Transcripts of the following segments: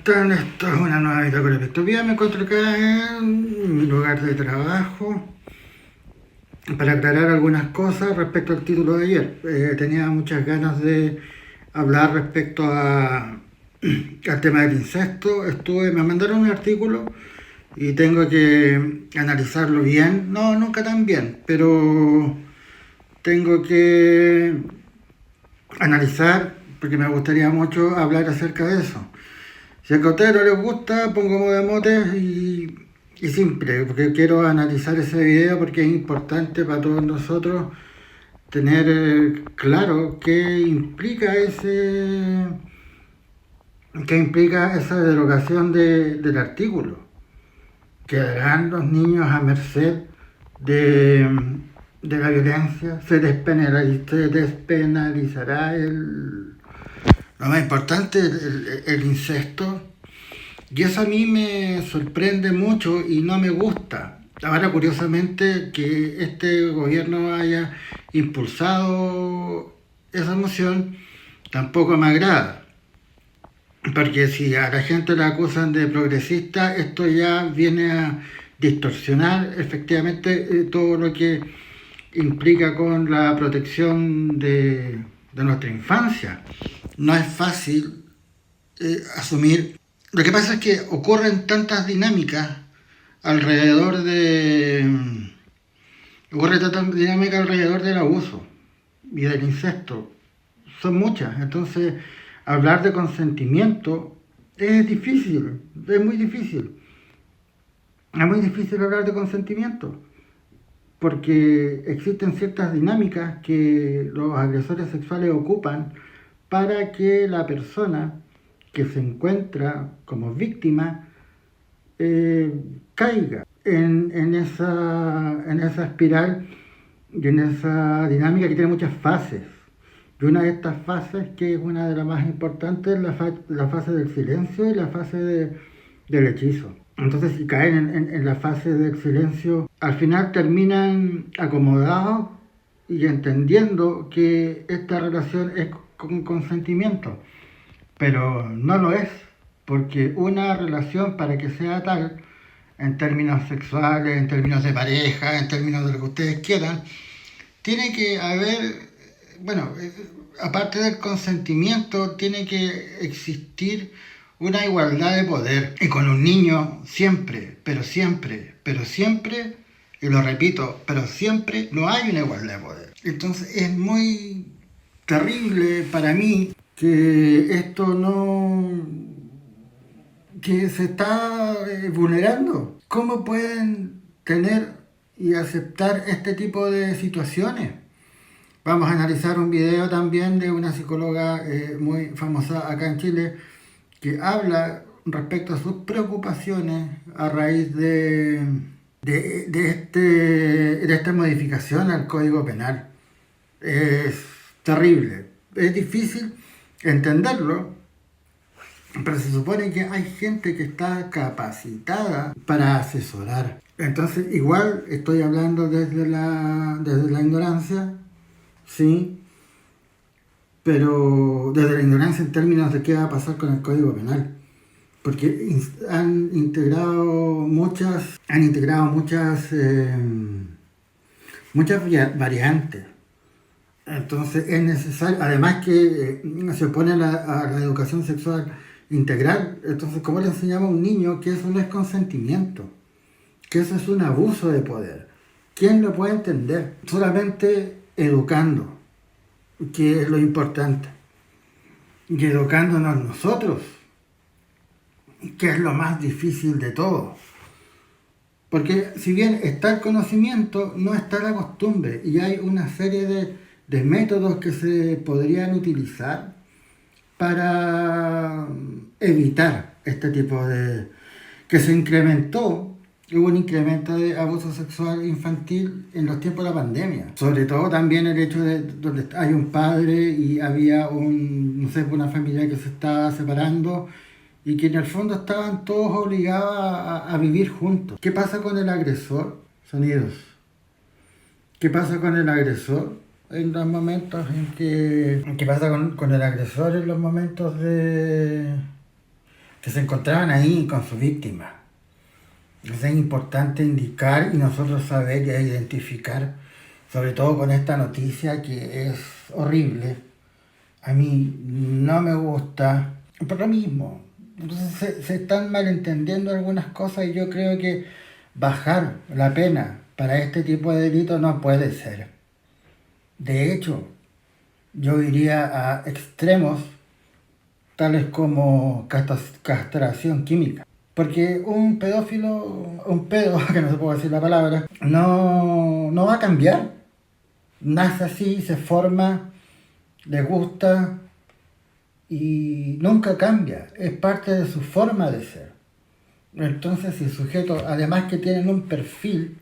están? Esto es una nueva bitácora de Pictopía. Me encuentro acá en mi lugar de trabajo para aclarar algunas cosas respecto al título de ayer. Tenía muchas ganas de hablar respecto al tema del incesto. Me mandaron un artículo y tengo que analizarlo bien. No, nunca tan bien, pero tengo que analizar porque me gustaría mucho hablar acerca de eso. Si a ustedes no les gusta, pongo de motes y simple, porque quiero analizar ese video porque es importante para todos nosotros tener claro qué implica esa derogación del artículo. ¿Quedarán los niños a merced de la violencia? ¿Se despenalizará lo más importante, el incesto? Y eso a mí me sorprende mucho y no me gusta. Ahora, curiosamente, que este gobierno haya impulsado esa moción, tampoco me agrada. Porque si a la gente la acusan de progresista, esto ya viene a distorsionar efectivamente todo lo que implica con la protección de nuestra infancia. No es fácil asumir. Lo que pasa es que ocurren tantas dinámicas alrededor ocurre tanta dinámica alrededor del abuso y del incesto. Son muchas. Entonces, hablar de consentimiento es difícil, es muy difícil. Es muy difícil hablar de consentimiento porque existen ciertas dinámicas que los agresores sexuales ocupan para que la persona que se encuentra como víctima caiga en esa espiral y en esa dinámica que tiene muchas fases. Y una de estas fases, que es una de las más importantes, es la fase del silencio y la fase del hechizo. Entonces, si caen en la fase del silencio, al final terminan acomodados y entendiendo que esta relación es con consentimiento. Pero no lo es, porque una relación, para que sea tal, en términos sexuales, en términos de pareja, en términos de lo que ustedes quieran, tiene que haber, bueno, aparte del consentimiento, tiene que existir una igualdad de poder. Y con un niño siempre, y lo repito, pero siempre no hay una igualdad de poder. Entonces es muy terrible para mí que esto que se está vulnerando. ¿Cómo pueden tener y aceptar este tipo de situaciones? Vamos a analizar un video también de una psicóloga muy famosa acá en Chile que habla respecto a sus preocupaciones a raíz de esta modificación al Código Penal. Es terrible, es difícil entenderlo, pero se supone que hay gente que está capacitada para asesorar. Entonces, igual estoy hablando desde la ignorancia, sí, pero desde la ignorancia en términos de qué va a pasar con el Código Penal. Porque han integrado muchas variantes. Entonces es necesario, además que se opone a la educación sexual integral. Entonces, ¿cómo le enseñamos a un niño que eso no es consentimiento? Que eso es un abuso de poder. ¿Quién lo puede entender? Solamente educando, que es lo importante. Y educándonos nosotros, que es lo más difícil de todo. Porque si bien está el conocimiento, no está la costumbre. Y hay una serie de métodos que se podrían utilizar para evitar este tipo que se incrementó. Hubo un incremento de abuso sexual infantil en los tiempos de la pandemia. Sobre todo también el hecho de donde hay un padre y había una familia que se estaba separando y que en el fondo estaban todos obligados a vivir juntos. ¿Qué pasa con el agresor? Sonidos. ¿Qué pasa con el agresor en los momentos ¿Qué pasa con el agresor en los momentos que se encontraban ahí con su víctima. Entonces es importante indicar y nosotros saber y identificar, sobre todo con esta noticia que es horrible. A mí no me gusta, por lo mismo. Entonces se están malentendiendo algunas cosas y yo creo que bajar la pena para este tipo de delitos no puede ser. De hecho, yo iría a extremos tales como castración química. Porque un pedófilo, un pedo, que no se puede decir la palabra, no va a cambiar. Nace así, se forma, le gusta y nunca cambia. Es parte de su forma de ser. Entonces, si el sujeto, además que tienen un perfil,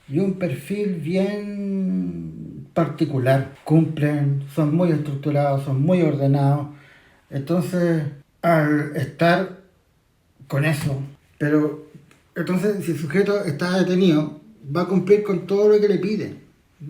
y un perfil bien particular, cumplen, son muy estructurados, son muy ordenados. Entonces, al estar con eso, pero entonces si el sujeto está detenido, va a cumplir con todo lo que le piden,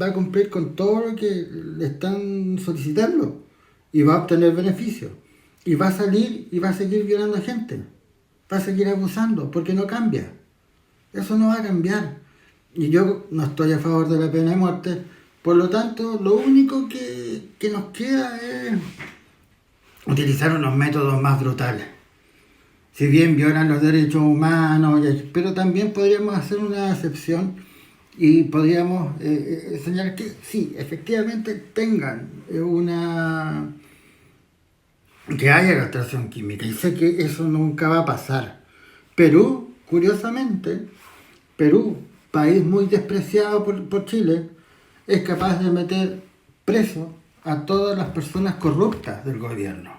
va a cumplir con todo lo que le están solicitando y va a obtener beneficios. Y va a salir y va a seguir violando a gente, va a seguir abusando, porque no cambia. Eso no va a cambiar. Y yo no estoy a favor de la pena de muerte, por lo tanto, lo único que nos queda es utilizar unos métodos más brutales. Si bien violan los derechos humanos, pero también podríamos hacer una excepción y podríamos señalar que sí, efectivamente tengan que haya castración química. Y sé que eso nunca va a pasar. Perú, curiosamente, país muy despreciado por Chile, es capaz de meter preso a todas las personas corruptas del gobierno,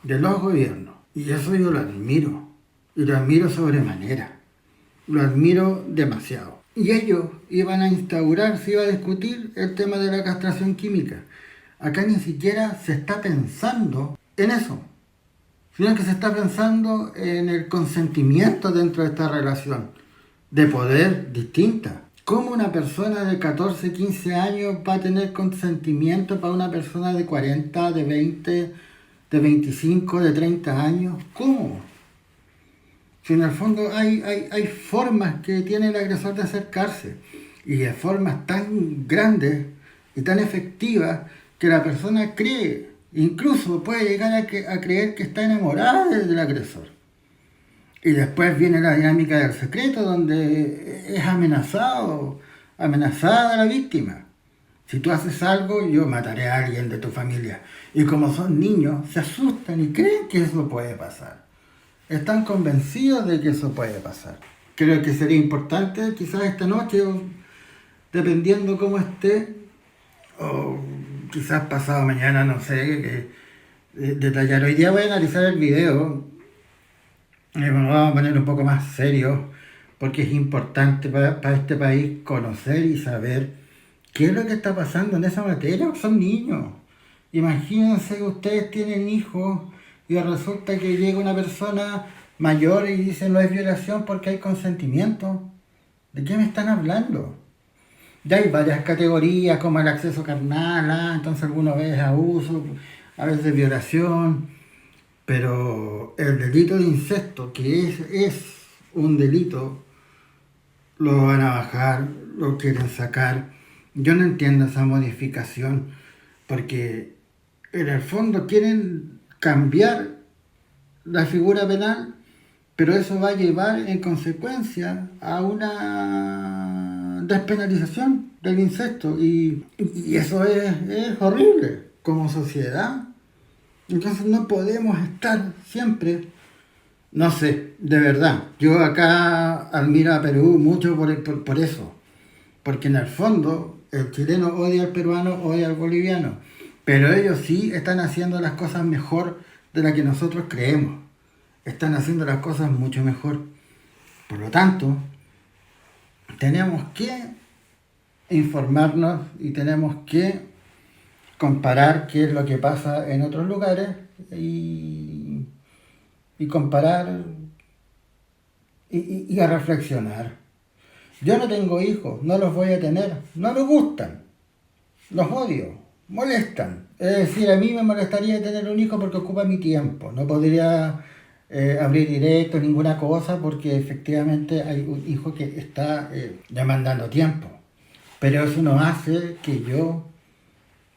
de los gobiernos. Y eso yo lo admiro, y lo admiro sobremanera, lo admiro demasiado. Y ellos iban a instaurar, se iba a discutir el tema de la castración química. Acá ni siquiera se está pensando en eso, sino que se está pensando en el consentimiento dentro de esta relación de poder distinta. ¿Cómo una persona de 14, 15 años va a tener consentimiento para una persona de 40, de 20, de 25, de 30 años? ¿Cómo? Si en el fondo hay formas que tiene el agresor de acercarse y de formas tan grandes y tan efectivas que la persona cree, incluso puede llegar a creer que está enamorada del agresor. Y después viene la dinámica del secreto, donde es amenazada la víctima. Si tú haces algo, yo mataré a alguien de tu familia. Y como son niños, se asustan y creen que eso puede pasar. Están convencidos de que eso puede pasar. Creo que sería importante, quizás esta noche, o dependiendo cómo esté, o quizás pasado mañana, no sé, detallar. Hoy día voy a analizar el video. Bueno, vamos a poner un poco más serio, porque es importante para este país conocer y saber qué es lo que está pasando en esa materia. Son niños. Imagínense que ustedes tienen hijos y resulta que llega una persona mayor y dice no es violación porque hay consentimiento. ¿De qué me están hablando? Ya hay varias categorías como el acceso carnal, entonces algunas veces abuso, a veces violación. Pero el delito de incesto, que es un delito, lo van a bajar, lo quieren sacar. Yo no entiendo esa modificación, porque en el fondo quieren cambiar la figura penal, pero eso va a llevar en consecuencia a una despenalización del incesto, y eso es horrible como sociedad. Entonces no podemos estar siempre, no sé, de verdad. Yo acá admiro a Perú mucho por eso, porque en el fondo el chileno odia al peruano, odia al boliviano, pero ellos sí están haciendo las cosas mejor de las que nosotros creemos. Están haciendo las cosas mucho mejor. Por lo tanto, tenemos que informarnos y tenemos que comparar qué es lo que pasa en otros lugares y comparar y a reflexionar. Yo no tengo hijos, no los voy a tener, no me gustan, los odio, molestan. Es decir, a mí me molestaría tener un hijo porque ocupa mi tiempo, no podría abrir directo, ninguna cosa, porque efectivamente hay un hijo que está demandando tiempo. Pero eso no hace que yo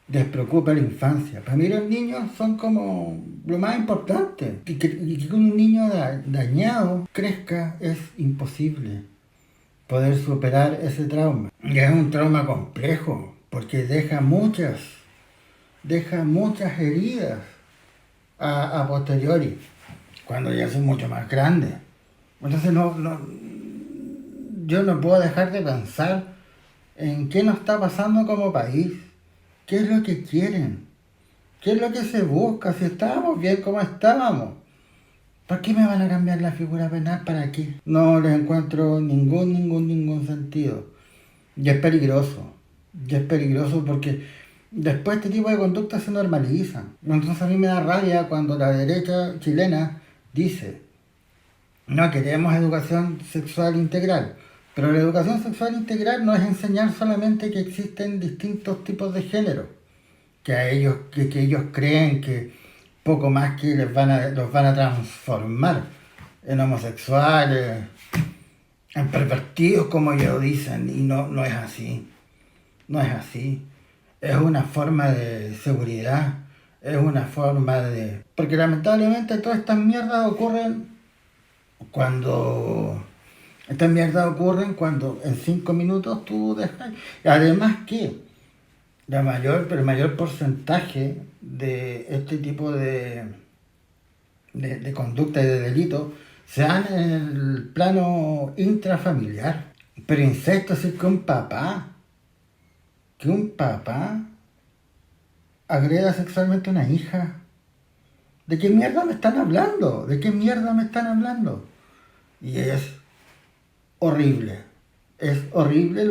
despreocupe la infancia. Para mí los niños son como lo más importante. Y que un niño dañado crezca es imposible poder superar ese trauma. Y es un trauma complejo, porque deja muchas heridas a posteriori, cuando ya son mucho más grandes. Entonces yo no puedo dejar de pensar en qué nos está pasando como país, qué es lo que quieren, qué es lo que se busca, si estábamos bien como estábamos. ¿Por qué me van a cambiar la figura penal? ¿Para qué? No les encuentro ningún sentido. Y es peligroso. Y es peligroso porque después este tipo de conductas se normalizan. Entonces a mí me da rabia cuando la derecha chilena dice: no queremos educación sexual integral. Pero la educación sexual integral no es enseñar solamente que existen distintos tipos de género, que ellos creen que poco más que los van a transformar en homosexuales, en pervertidos, como ellos dicen, y no es así. No es así. Es una forma de seguridad, es una forma de... Porque lamentablemente todas estas mierdas ocurren cuando... Estas mierdas ocurren cuando en 5 minutos tú dejas... Además que el mayor porcentaje de este tipo de conducta y de delito se dan en el plano intrafamiliar. Pero insisto, es decir, que un papá agreda sexualmente a una hija. ¿De qué mierda me están hablando? ¿De qué mierda me están hablando? Y es horrible. Es horrible